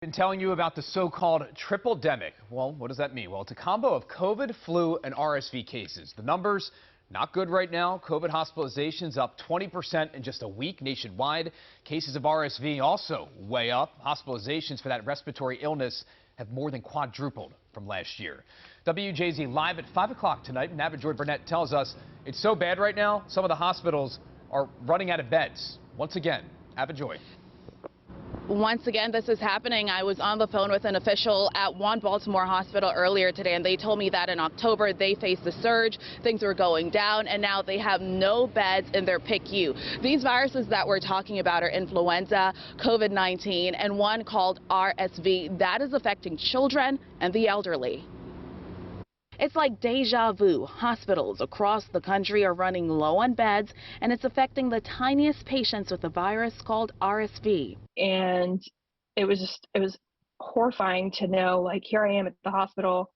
Been telling you about the so-called triple-demic. Well, what does that mean? Well, it's a combo of COVID, flu, and RSV cases. The numbers, not good right now. COVID hospitalizations up 20% in just a week nationwide. Cases of RSV also way up. Hospitalizations for that respiratory illness have more than quadrupled from last year. WJZ live at 5 o'clock tonight. Navajoy Burnett tells us it's so bad right now, some of the hospitals are running out of beds. Once again, Navajoy. Once again, this is happening. I was on the phone with an official at one Baltimore hospital earlier today, and they told me that in October they faced a surge, things were going down, and now they have no beds in their PICU. These viruses that we're talking about are influenza, COVID-19, and one called RSV that is affecting children and the elderly. It's like deja vu. Hospitals across the country are running low on beds, and it's affecting the tiniest patients with a virus called RSV. And it was horrifying to know, like, here I am at the hospital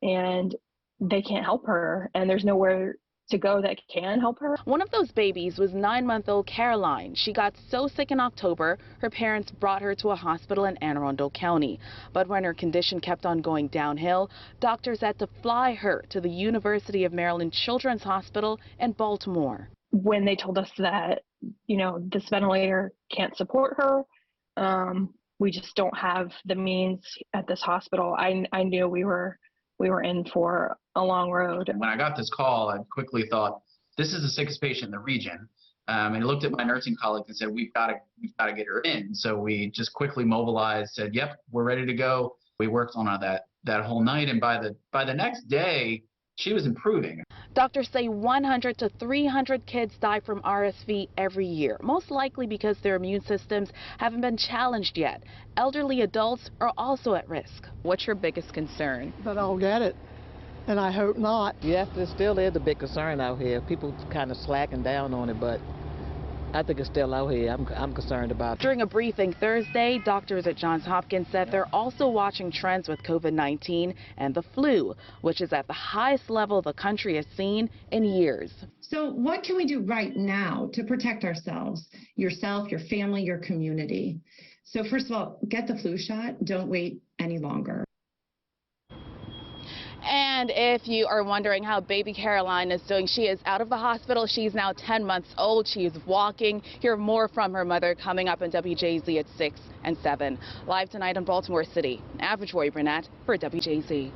and they can't help her, and there's nowhere to go that can help her. One of those babies was 9-month-old Caroline. She got so sick in October, her parents brought her to a hospital in Anne Arundel County. But when her condition kept on going downhill, doctors had to fly her to the University of Maryland Children's Hospital in Baltimore. When they told us that, this ventilator can't support her, we just don't have the means at this hospital. I knew we were in for a long road. When I got this call, I quickly thought, this is the sickest patient in the region. And I looked at my nursing colleagues and said, we've got to get her in. So we just quickly mobilized, said, yep, we're ready to go. We worked on that whole night, and by the next day, she was improving. Doctors say 100 to 300 kids die from RSV every year, most likely because their immune systems haven't been challenged yet. Elderly adults are also at risk. What's your biggest concern? That I'll get it, and I hope not. Yes, there still is a big concern out here. People kind of slacking down on it, but I think it's still out here. I'm concerned about it. During a briefing Thursday, doctors at Johns Hopkins said they're also watching trends with COVID-19 and the flu, which is at the highest level the country has seen in years. So what can we do right now to protect ourselves, yourself, your family, your community? So first of all, get the flu shot. Don't wait any longer. And if you are wondering how baby Caroline is doing, she is out of the hospital. She's now 10 months old. She is walking. Hear more from her mother coming up in WJZ at 6 and 7. Live tonight in Baltimore City, Navajoy Burnett for WJZ.